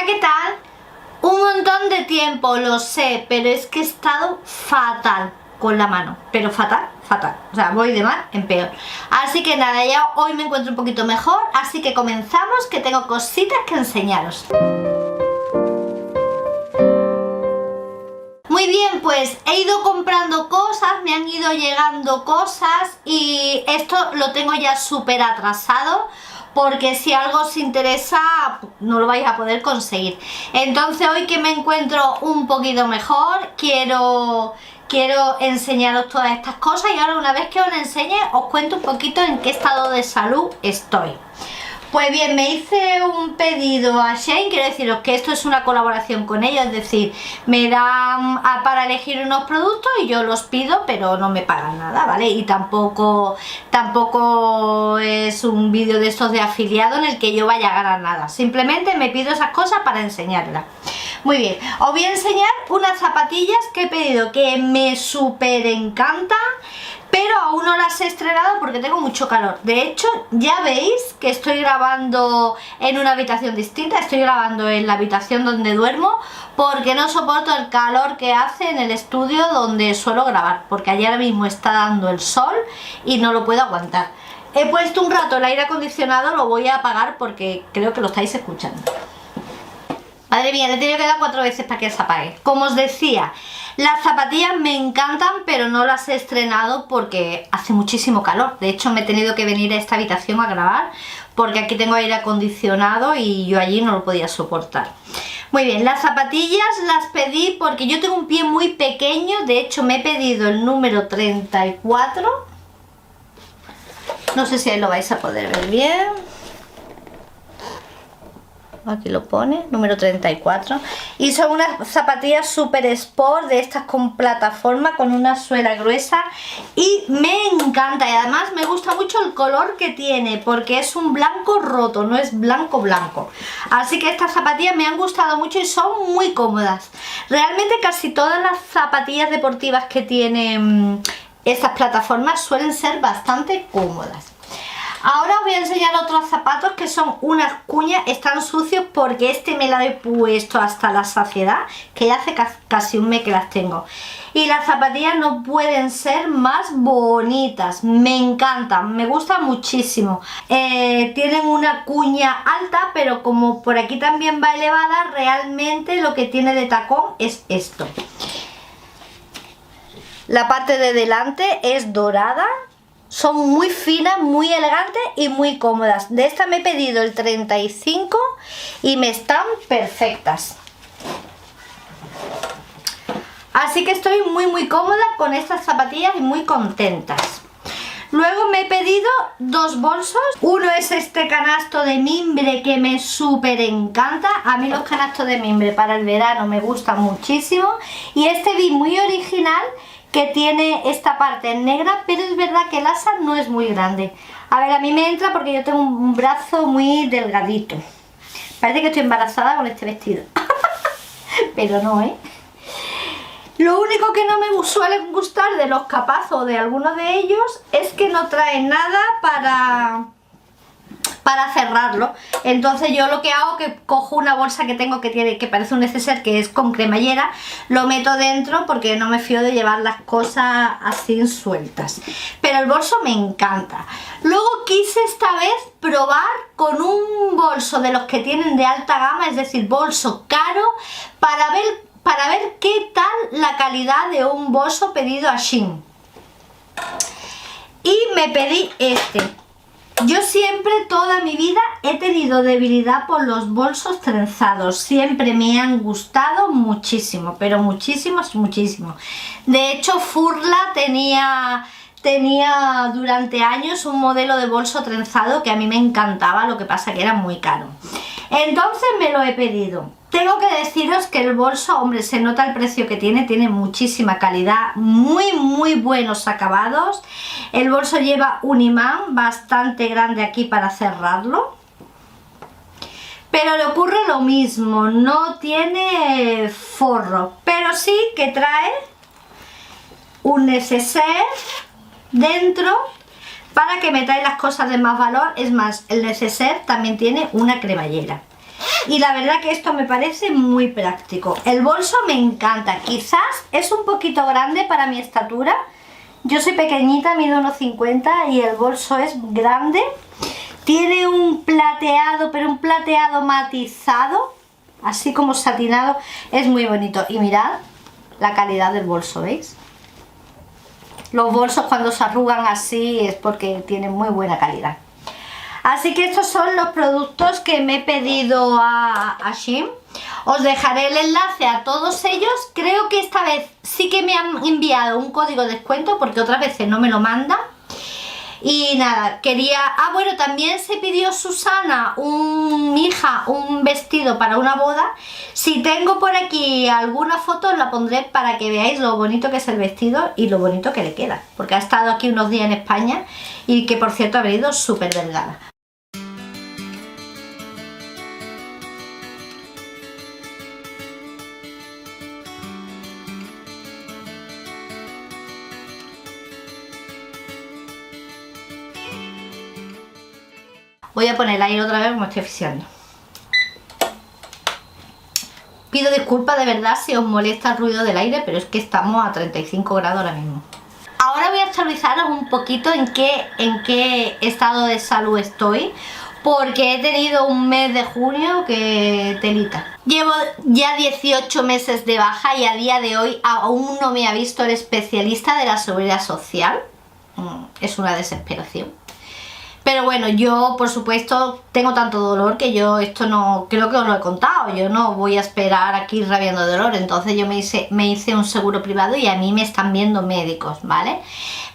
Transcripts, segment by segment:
Hola, ¿qué tal? Un montón de tiempo, lo sé, pero es que he estado fatal con la mano, pero fatal, fatal, o sea, voy de mal en peor. Así que nada, ya hoy me encuentro un poquito mejor, así que comenzamos, que tengo cositas que enseñaros. Muy bien, pues he ido comprando cosas, me han ido llegando cosas y esto lo tengo ya súper atrasado, porque si algo os interesa no lo vais a poder conseguir. Entonces hoy que me encuentro un poquito mejor, quiero enseñaros todas estas cosas, y ahora una vez que os lo enseñe os cuento un poquito en qué estado de salud estoy. Pues bien, me hice un pedido a Shein. Quiero deciros que esto es una colaboración con ellos, es decir, me dan para elegir unos productos y yo los pido, pero no me pagan nada, ¿vale? Y tampoco es un vídeo de estos de afiliado en el que yo vaya a ganar nada, simplemente me pido esas cosas para enseñarlas. Muy bien, os voy a enseñar unas zapatillas que he pedido que me súper encantan, pero aún no las he estrenado porque tengo mucho calor. De hecho, ya veis que estoy grabando en una habitación distinta. Estoy grabando en la habitación donde duermo porque no soporto el calor que hace en el estudio donde suelo grabar, porque allí ahora mismo está dando el sol y no lo puedo aguantar. He puesto un rato el aire acondicionado, lo voy a apagar porque creo que lo estáis escuchando. Madre mía, le he tenido que dar 4 veces para que se apague. Como os decía, las zapatillas me encantan, pero no las he estrenado porque hace muchísimo calor. De hecho, me he tenido que venir a esta habitación a grabar porque aquí tengo aire acondicionado y yo allí no lo podía soportar. Muy bien, las zapatillas las pedí porque yo tengo un pie muy pequeño. De hecho, me he pedido el número 34. No sé si ahí lo vais a poder ver bien. Aquí lo pone, número 34. Y son unas zapatillas super sport, de estas con plataforma, con una suela gruesa. Y me encanta, y además me gusta mucho el color que tiene, porque es un blanco roto, no es blanco blanco. Así que estas zapatillas me han gustado mucho y son muy cómodas. Realmente casi todas las zapatillas deportivas que tienen estas plataformas suelen ser bastante cómodas. Ahora os voy a enseñar otros zapatos que son unas cuñas. Están sucios porque este me la he puesto hasta la saciedad, que ya hace casi un mes que las tengo. Y las zapatillas no pueden ser más bonitas, me encantan, me gustan muchísimo. Tienen una cuña alta, pero como por aquí también va elevada, realmente lo que tiene de tacón es esto. La parte de delante es dorada. Son muy finas, muy elegantes y muy cómodas. De esta me he pedido el 35 y me están perfectas. Así que estoy muy cómoda con estas zapatillas y muy contentas. Luego me he pedido 2 bolsos. Uno es este canasto de mimbre que me súper encanta. A mí los canastos de mimbre para el verano me gustan muchísimo. Y este vi muy original, que tiene esta parte negra, pero es verdad que el asa no es muy grande. A ver, a mí me entra porque yo tengo un brazo muy delgadito. Parece que estoy embarazada con este vestido. Pero no, ¿eh? Lo único que no me suele gustar de los capazos de algunos de ellos es que no traen nada para cerrarlo. Entonces yo lo que hago es que cojo una bolsa que tengo que parece un neceser, que es con cremallera, lo meto dentro porque no me fío de llevar las cosas así sueltas. Pero el bolso me encanta. Luego quise esta vez probar con un bolso de los que tienen de alta gama, es decir, bolso caro, para ver qué tal la calidad de un bolso pedido a Shein. Y me pedí este. Yo siempre, toda mi vida, he tenido debilidad por los bolsos trenzados. Siempre me han gustado muchísimo, pero muchísimo. De hecho, Furla tenía durante años un modelo de bolso trenzado que a mí me encantaba, lo que pasa que era muy caro. Entonces me lo he pedido. Tengo que deciros que el bolso, hombre, se nota el precio que tiene muchísima calidad, muy buenos acabados. El bolso lleva un imán bastante grande aquí para cerrarlo. Pero le ocurre lo mismo, no tiene forro, pero sí que trae un neceser dentro para que metáis las cosas de más valor. Es más, el neceser también tiene una cremallera. Y la verdad que esto me parece muy práctico. El bolso me encanta, quizás es un poquito grande para mi estatura. Yo soy pequeñita, mido 1,50 y el bolso es grande. Tiene un plateado, pero un plateado matizado, así como satinado. Es muy bonito. Y mirad la calidad del bolso, ¿veis? Los bolsos cuando se arrugan así es porque tienen muy buena calidad. Así que estos son los productos que me he pedido a Shein. Os dejaré el enlace a todos ellos. Creo que esta vez sí que me han enviado un código de descuento porque otras veces no me lo mandan. Y nada, quería... Ah, bueno, también se pidió Susana, mi hija, un vestido para una boda. Si tengo por aquí alguna foto os la pondré para que veáis lo bonito que es el vestido y lo bonito que le queda. Porque ha estado aquí unos días en España y que por cierto ha venido súper delgada. Voy a poner el aire otra vez como estoy asfixiando. Pido disculpas de verdad si os molesta el ruido del aire, pero es que estamos a 35 grados ahora mismo. Ahora voy a actualizaros un poquito en qué estado de salud estoy, porque he tenido un mes de junio que telita. Llevo ya 18 meses de baja y a día de hoy aún no me ha visto el especialista de la Seguridad Social. Es una desesperación. Pero bueno, yo por supuesto tengo tanto dolor que yo esto no, creo que os lo he contado, yo no voy a esperar aquí rabiando de dolor. Entonces yo me hice un seguro privado y a mí me están viendo médicos, ¿vale?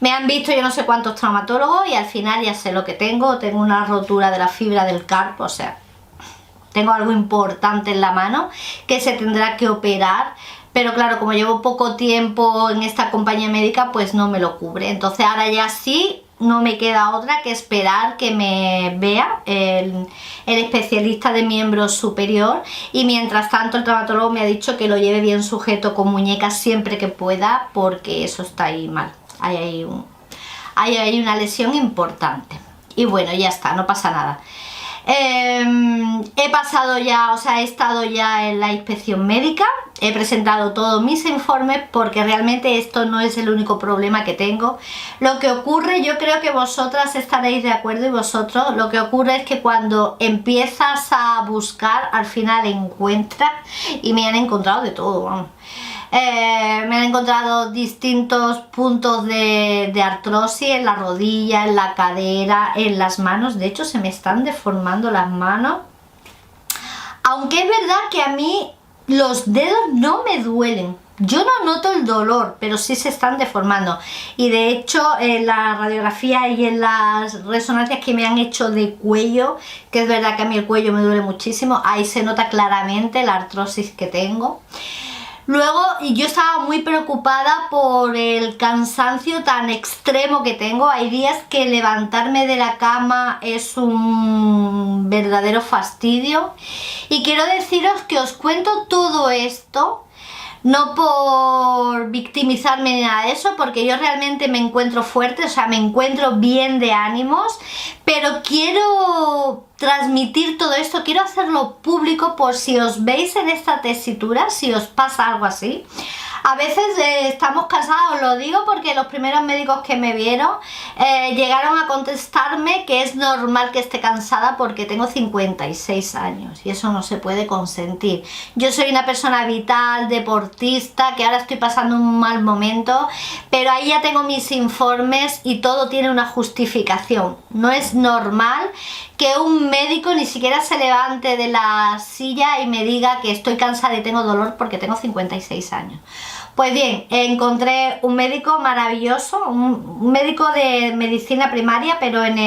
Me han visto yo no sé cuántos traumatólogos y al final ya sé lo que tengo una rotura de la fibra del carpo, o sea, tengo algo importante en la mano que se tendrá que operar. Pero claro, como llevo poco tiempo en esta compañía médica, pues no me lo cubre. Entonces ahora ya sí, no me queda otra que esperar que me vea el especialista de miembro superior. Y mientras tanto el traumatólogo me ha dicho que lo lleve bien sujeto con muñecas siempre que pueda, porque eso está ahí mal. Hay una lesión importante. Y bueno, ya está, no pasa nada. He pasado ya, o sea, he estado ya en la inspección médica, he presentado todos mis informes porque realmente esto no es el único problema que tengo. Lo que ocurre, yo creo que vosotras estaréis de acuerdo y vosotros, lo que ocurre es que cuando empiezas a buscar, al final encuentras, y me han encontrado de todo, vamos. Me han encontrado distintos puntos de artrosis en la rodilla, en la cadera, en las manos. De hecho se me están deformando las manos, aunque es verdad que a mí los dedos no me duelen. Yo no noto el dolor, pero sí se están deformando. Y de hecho en la radiografía y en las resonancias que me han hecho de cuello, que es verdad que a mí el cuello me duele muchísimo, ahí se nota claramente la artrosis que tengo. Luego yo estaba muy preocupada por el cansancio tan extremo que tengo. Hay días que levantarme de la cama es un verdadero fastidio. Y quiero deciros que os cuento todo esto, no por victimizarme ni nada de eso, porque yo realmente me encuentro fuerte, o sea, me encuentro bien de ánimos, pero quiero transmitir todo esto, quiero hacerlo público por si os veis en esta tesitura, si os pasa algo así. A veces estamos cansados, os lo digo porque los primeros médicos que me vieron llegaron a contestarme que es normal que esté cansada porque tengo 56 años y eso no se puede consentir. Yo soy una persona vital, deportista, que ahora estoy pasando un mal momento, pero ahí ya tengo mis informes y todo tiene una justificación. No es normal que un médico ni siquiera se levante de la silla y me diga que estoy cansada y tengo dolor porque tengo 56 años. Pues bien, encontré un médico maravilloso, un médico de medicina primaria, pero en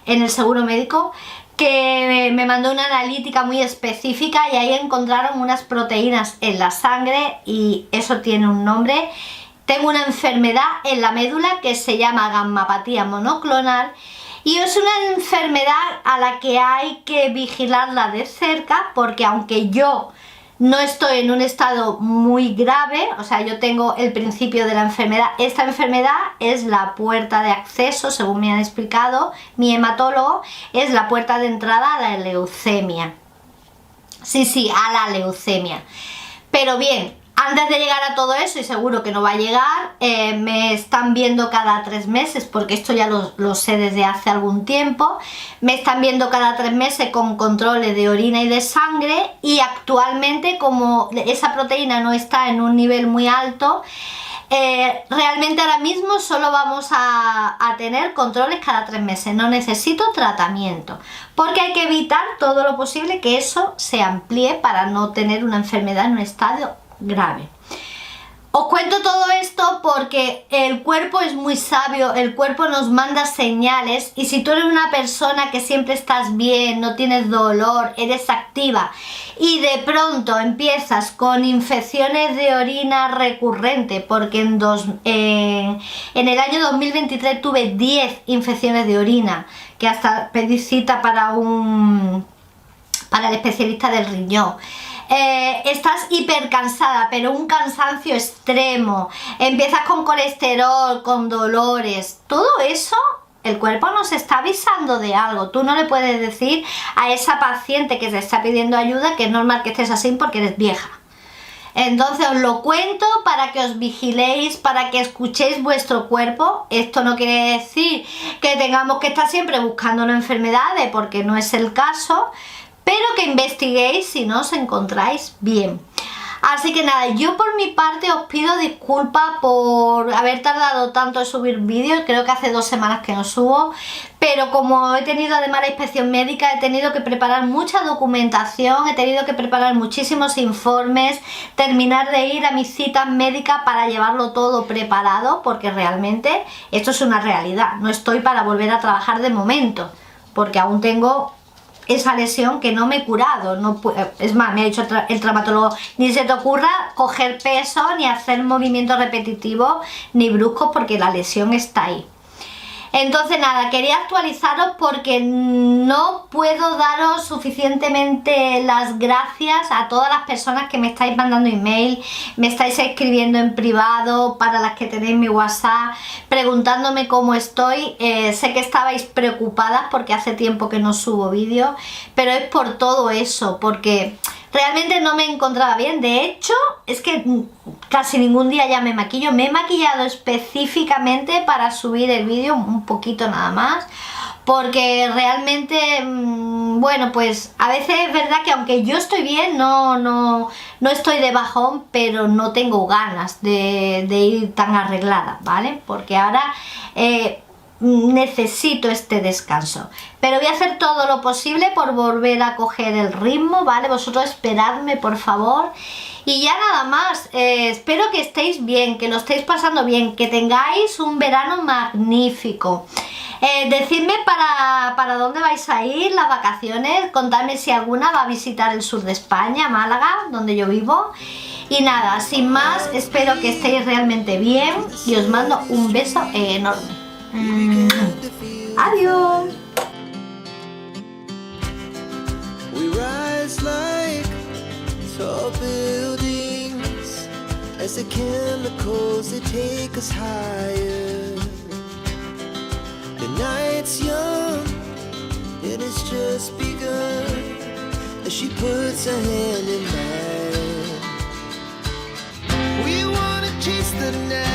el seguro médico, que me mandó una analítica muy específica y ahí encontraron unas proteínas en la sangre y eso tiene un nombre. Tengo una enfermedad en la médula que se llama gammapatía monoclonal y es una enfermedad a la que hay que vigilarla de cerca porque aunque yo no estoy en un estado muy grave, o sea, yo tengo el principio de la enfermedad. Esta enfermedad es la puerta de acceso, según me han explicado mi hematólogo, es la puerta de entrada a la leucemia. Sí, a la leucemia. Pero bien, antes de llegar a todo eso, y seguro que no va a llegar, me están viendo cada 3 meses, porque esto ya lo sé desde hace algún tiempo. Me están viendo cada 3 meses con controles de orina y de sangre, y actualmente, como esa proteína no está en un nivel muy alto, realmente ahora mismo solo vamos a tener controles cada 3 meses. No necesito tratamiento, porque hay que evitar todo lo posible que eso se amplíe para no tener una enfermedad en un estadio grave. Os cuento todo esto porque el cuerpo es muy sabio, el cuerpo nos manda señales, y si tú eres una persona que siempre estás bien, no tienes dolor, eres activa, y de pronto empiezas con infecciones de orina recurrente, porque en el año 2023 tuve 10 infecciones de orina, que hasta pedí cita para el especialista del riñón. Estás hiper cansada, pero un cansancio extremo, empiezas con colesterol, con dolores, todo eso, el cuerpo nos está avisando de algo. Tú no le puedes decir a esa paciente que te está pidiendo ayuda que es normal que estés así porque eres vieja. Entonces os lo cuento para que os vigiléis, para que escuchéis vuestro cuerpo. Esto no quiere decir que tengamos que estar siempre buscando una enfermedad, porque no es el caso, pero que investiguéis si no os encontráis bien. Así que nada, yo por mi parte os pido disculpas por haber tardado tanto en subir vídeos. Creo que hace 2 semanas que no subo, pero como he tenido además la inspección médica, he tenido que preparar mucha documentación, he tenido que preparar muchísimos informes, terminar de ir a mis citas médicas para llevarlo todo preparado, porque realmente esto es una realidad. No estoy para volver a trabajar de momento, porque aún tengo esa lesión que no me he curado. Es más, me ha dicho el traumatólogo, ni se te ocurra coger peso, ni hacer movimientos repetitivos, ni bruscos, porque la lesión está ahí. Entonces nada, quería actualizaros porque no puedo daros suficientemente las gracias a todas las personas que me estáis mandando email, me estáis escribiendo en privado, para las que tenéis mi WhatsApp, preguntándome cómo estoy. Sé que estabais preocupadas porque hace tiempo que no subo vídeos, pero es por todo eso, porque realmente no me encontraba bien. De hecho, es que casi ningún día ya me maquillo. Me he maquillado específicamente para subir el vídeo, un poquito nada más, porque realmente, bueno, pues a veces es verdad que aunque yo estoy bien, no estoy de bajón, pero no tengo ganas de ir tan arreglada, ¿vale? Porque ahora necesito este descanso, pero voy a hacer todo lo posible por volver a coger el ritmo, ¿vale? Vosotros esperadme, por favor, y ya nada más. Espero que estéis bien, que lo estéis pasando bien, que tengáis un verano magnífico. Decidme para dónde vais a ir las vacaciones, contadme si alguna va a visitar el sur de España, Málaga, donde yo vivo. Y nada, sin más, espero que estéis realmente bien y os mando un beso enorme. Adiós. We rise like tall buildings as the chemicals that take us higher. The night's young, it has just begun as she puts her hand in mine. We wanna chase the night.